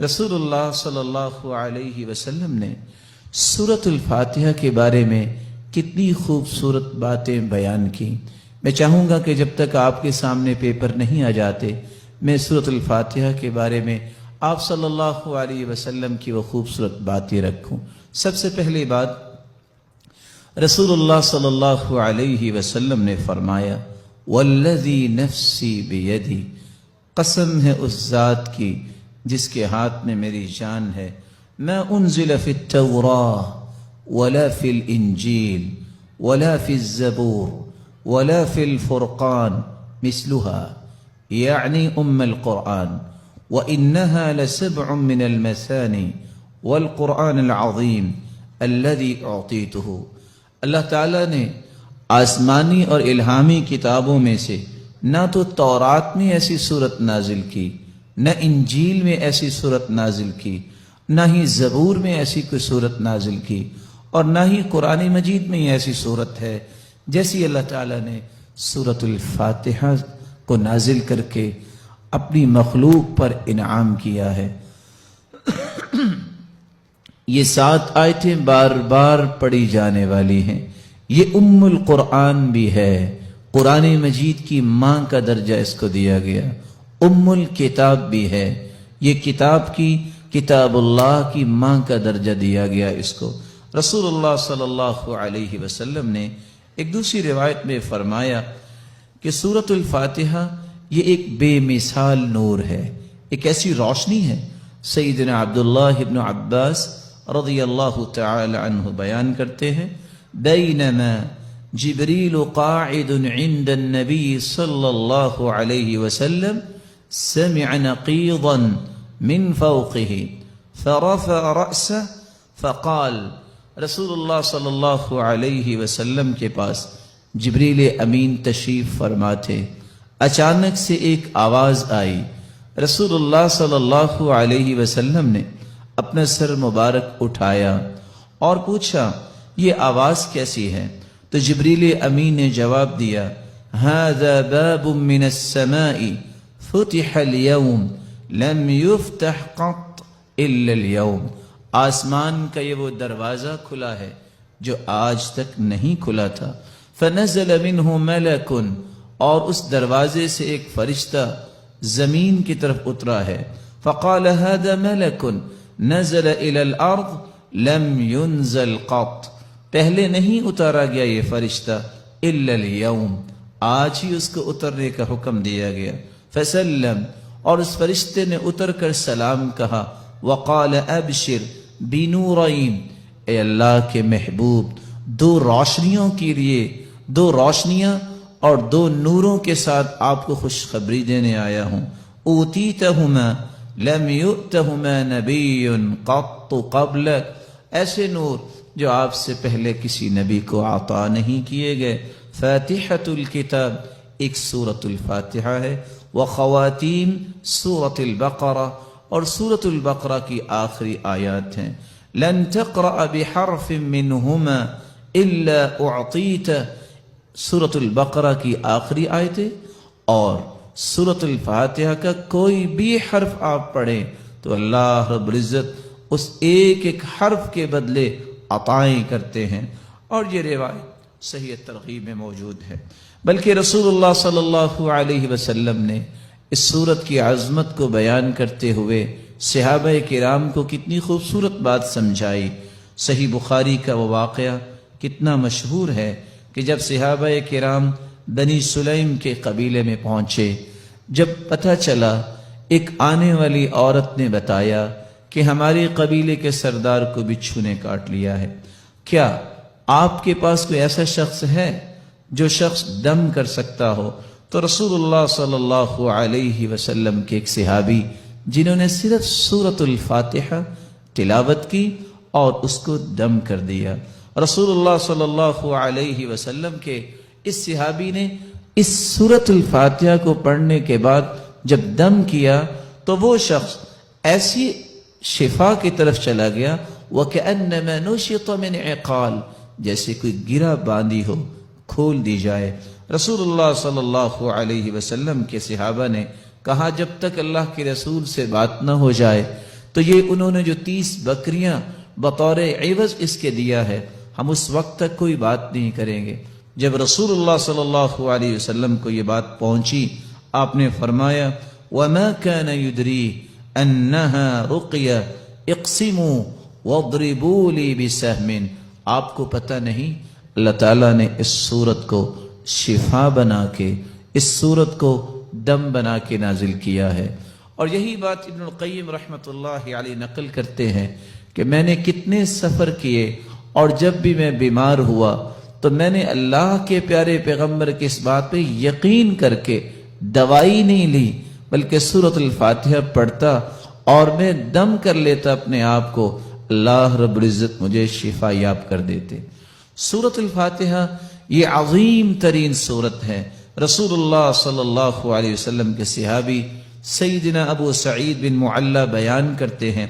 رسول اللہ صلی اللہ علیہ وسلم نے سورۃ الفاتحہ کے بارے میں کتنی خوبصورت باتیں بیان کی۔ میں چاہوں گا کہ جب تک آپ کے سامنے پیپر نہیں آ جاتے میں سورۃ الفاتحہ کے بارے میں آپ صلی اللہ علیہ وسلم کی وہ خوبصورت باتیں رکھوں۔ سب سے پہلی بات، رسول اللہ صلی اللہ علیہ وسلم نے فرمایا والذی نفسی بیدی، قسم ہے اس ذات کی جس کے ہاتھ میں میری جان ہے، ما انزل فی التوراۃ ولا فی الانجیل ولا فی الزبور ولا فی الفرقان مثلها یعنی القرآن وإنها لسبع من المثانی والقرآن العظیم الذي اعطیته۔ اللہ تعالیٰ نے آسمانی اور الہامی کتابوں میں سے نہ تو تورات میں ایسی صورت نازل کی، نہ انجیل میں ایسی صورت نازل کی، نہ ہی زبور میں ایسی کوئی صورت نازل کی، اور نہ ہی قرآن مجید میں ایسی صورت ہے جیسی اللہ تعالیٰ نے سورۃ الفاتحہ کو نازل کر کے اپنی مخلوق پر انعام کیا ہے۔ یہ 7 آیتیں بار بار پڑھی جانے والی ہیں۔ یہ القرآن بھی ہے، قرآن مجید کی ماں کا درجہ اس کو دیا گیا، الکتاب بھی ہے، یہ کتاب اللہ کی ماں کا درجہ دیا گیا اس کو۔ رسول اللہ صلی اللہ علیہ وسلم نے ایک دوسری روایت میں فرمایا کہ سورۃ الفاتحہ یہ ایک بے مثال نور ہے، ایک ایسی روشنی ہے۔ سیدنا عبداللہ ابن عباس رضی اللہ تعالی عنہ بیان کرتے ہیں، بینما جبریل قاعد عند النبی صلی اللہ علیہ وسلم سمع نقیضا من فوقه فرفع رأسه فقال، رسول اللہ صلی اللہ علیہ وسلم کے پاس جبریل امین تشریف فرما تھے، اچانک سے ایک آواز آئی۔ رسول اللہ صلی اللہ علیہ وسلم نے اپنا سر مبارک اٹھایا اور پوچھا یہ آواز کیسی ہے؟ تو جبریل امین نے جواب دیا، هذا باب من السماء فتح اليوم لم يفتح قط الا اليوم، آسمان کا یہ وہ دروازہ کھلا ہے جو آج تک نہیں کھلا تھا۔ فنزل منه ملک، اور اس دروازے سے ایک فرشتہ زمین کی طرف اترا ہے۔ فقال هذا ملک نزل الى الارض لم ينزل قط، پہلے نہیں اتارا گیا یہ فرشتہ الا اليوم، آج ہی اس کو اترنے کا حکم دیا گیا۔ فسلم، اور اس فرشتے نے اتر کر سلام کہا، وقال ابشر بنورین، اے اللہ کے محبوب 2 روشنیوں کے لیے، 2 روشنیاں اور 2 نوروں کے ساتھ آپ کو خوشخبری دینے آیا ہوں۔ اوتیتہما لم یؤتہما نبی قط قبلک، ایسے نور جو آپ سے پہلے کسی نبی کو عطا نہیں کیے گئے۔ فاتحۃ الکتاب ایک سورۃ الفاتحہ ہے، وخواتیم سورۃ البقرہ، اور سورۃ البقرہ کی آخری آیات ہیں۔ لن تقرأ بحرف منہما الا اعطیت، سورۃ البقرہ کی آخری آیتیں اور سورۃ الفاتحہ کا کوئی بھی حرف آپ پڑھیں تو اللہ رب العزت اس ایک ایک حرف کے بدلے عطائیں کرتے ہیں، اور یہ روایت صحیح ترغیب میں موجود ہے۔ بلکہ رسول اللہ صلی اللہ علیہ وسلم نے اس سورت کی عظمت کو بیان کرتے ہوئے صحابہ کرام کو کتنی خوبصورت بات سمجھائی۔ صحیح بخاری کا وہ واقعہ کتنا مشہور ہے کہ جب صحابہ کرام بنی سلیم کے قبیلے میں پہنچے، جب پتہ چلا، ایک آنے والی عورت نے بتایا کہ ہمارے قبیلے کے سردار کو بچھو نے کاٹ لیا ہے، کیا آپ کے پاس کوئی ایسا شخص ہے جو شخص دم کر سکتا ہو؟ تو رسول اللہ صلی اللہ علیہ وسلم کے ایک صحابی جنہوں نے صرف سورۃ الفاتحہ تلاوت کی اور اس کو دم کر دیا، رسول اللہ صلی اللہ علیہ وسلم کے اس صحابی نے اس سورۃ الفاتحہ کو پڑھنے کے بعد جب دم کیا تو وہ شخص ایسی شفا کی طرف چلا گیا، وَكَأَنَّمَا نُشِطَ مِنْ عِقَالٍ، جیسے کوئی گرہ باندھی ہو کھول دی جائے۔ رسول اللہ صلی اللہ علیہ وسلم کے صحابہ نے کہا جب تک اللہ کے رسول سے بات نہ ہو جائے تو یہ انہوں نے جو 30 بکریاں بطور عوض اس کے دیا ہے، ہم اس وقت تک کوئی بات نہیں کریں گے۔ جب رسول اللہ صلی اللہ علیہ وسلم کو یہ بات پہنچی، آپ نے فرمایا وَمَا كَانَ يُدْرِي أَنَّهَا رُقْيَ اقْسِمُوا وَاضْرِبُوا لِي بِسَهْمٍ، آپ کو پتہ نہیں اللہ تعالیٰ نے اس صورت کو شفا بنا کے، اس صورت کو دم بنا کے نازل کیا ہے۔ اور یہی بات ابن القیم رحمۃ اللہ علیہ نقل کرتے ہیں کہ میں نے کتنے سفر کیے اور جب بھی میں بیمار ہوا تو میں نے اللہ کے پیارے پیغمبر کی اس بات پہ یقین کر کے دوائی نہیں لی، بلکہ سورۃ الفاتحہ پڑھتا اور میں دم کر لیتا اپنے آپ کو، اللہ رب العزت مجھے شفا یاب کر دیتے۔ سورۃ الفاتحہ یہ عظیم ترین سورت ہے۔ رسول اللہ صلی اللہ علیہ وسلم کے صحابی سیدنا ابو سعید بن معلی بیان کرتے ہیں،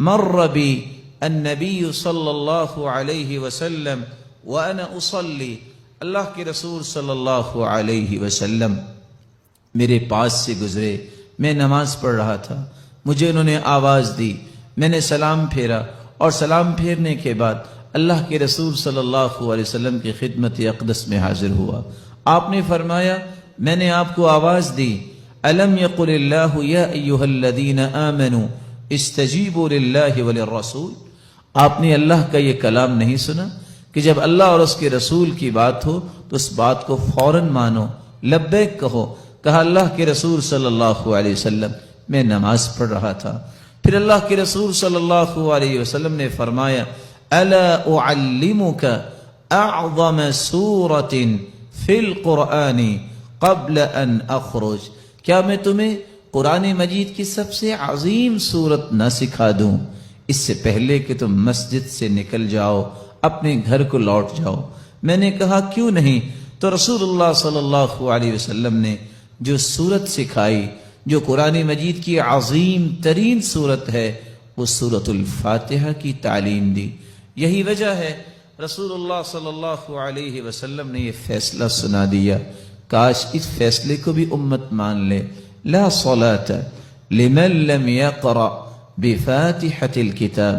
مر بی النبی صلی اللہ علیہ وسلم وانا اصلی، اللہ کے رسول صلی اللہ علیہ وسلم میرے پاس سے گزرے، میں نماز پڑھ رہا تھا، مجھے انہوں نے آواز دی، میں نے سلام پھیرا، اور سلام پھیرنے کے بعد اللہ کے رسول صلی اللہ علیہ وسلم کی خدمت اقدس میں حاضر ہوا۔ آپ نے فرمایا میں نے آپ کو آواز دی، الم یقل اللہ یا ایھا الذین آمنوا استجیبوا للہ وللرسول، آپ نے اللہ کا یہ کلام نہیں سنا کہ جب اللہ اور اس کے رسول کی بات ہو تو اس بات کو فوراً مانو، لبیک کہو۔ کہا اللہ کے رسول صلی اللہ علیہ وسلم میں نماز پڑھ رہا تھا۔ پھر اللہ کے رسول صلی اللہ علیہ وسلم نے فرمایا الا اعلمک اعظم سورۃ فی القرآن قبل ان اخرج، کیا میں تمہیں قرآن مجید کی سب سے عظیم سورت نہ سکھا دوں اس سے پہلے کہ تم مسجد سے نکل جاؤ، اپنے گھر کو لوٹ جاؤ؟ میں نے کہا کیوں نہیں؟ تو رسول اللہ صلی اللہ علیہ وسلم نے جو سورت سکھائی، جو قرآن مجید کی عظیم ترین سورت ہے، وہ سورۃ الفاتحہ کی تعلیم دی۔ یہی وجہ ہے رسول اللہ صلی اللہ علیہ وسلم نے یہ فیصلہ سنا دیا، کاش اس فیصلے کو بھی امت مان لے، لا صلاۃ لمن لم یقرأ بفاتحۃ الکتاب،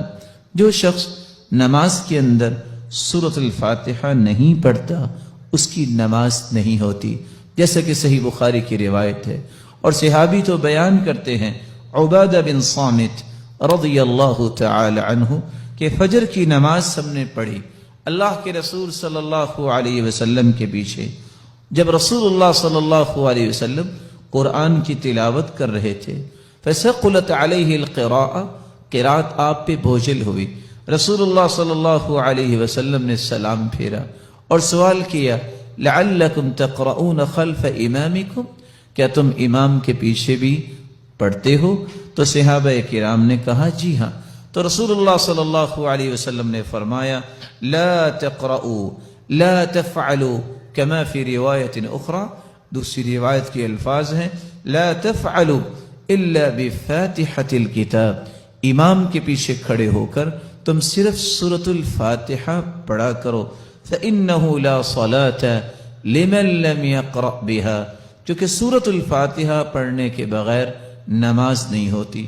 جو شخص نماز کے اندر سورۃ الفاتحہ نہیں پڑھتا اس کی نماز نہیں ہوتی، جیسا کہ صحیح بخاری کی روایت ہے۔ اور صحابی تو بیان کرتے ہیں، عبادہ بن صامت رضی اللہ تعالی عنہ کہ فجر کی نماز ہم نے پڑھی اللہ کے رسول صلی اللہ علیہ وسلم کے پیچھے، جب رسول اللہ صلی اللہ علیہ وسلم قرآن کی تلاوت کر رہے تھے، فثقلت علیہ القراءۃ، قرات آپ پہ بوجھل ہوئی، رسول اللہ صلی اللہ علیہ وسلم نے سلام پھیرا اور سوال کیا لعلکم تقرؤون خلف امامکم، کیا تم امام کے پیچھے بھی پڑھتے ہو؟ تو صحابہ کرام نے کہا جی ہاں۔ تو رسول اللہ صلی اللہ علیہ وسلم نے فرمایا لا تقرؤوا لا تفعلوا كما في روایت اخرى، دوسری روایت کے الفاظ ہیں لا تفعلوا الا بفاتحة الكتاب، امام کے پیچھے کھڑے ہو کر تم صرف سورۃ الفاتحہ پڑھا کرو، فإنه لا صلاة لمن لم يقرأ بها، کیونکہ سورۃ الفاتحہ پڑھنے کے بغیر نماز نہیں ہوتی۔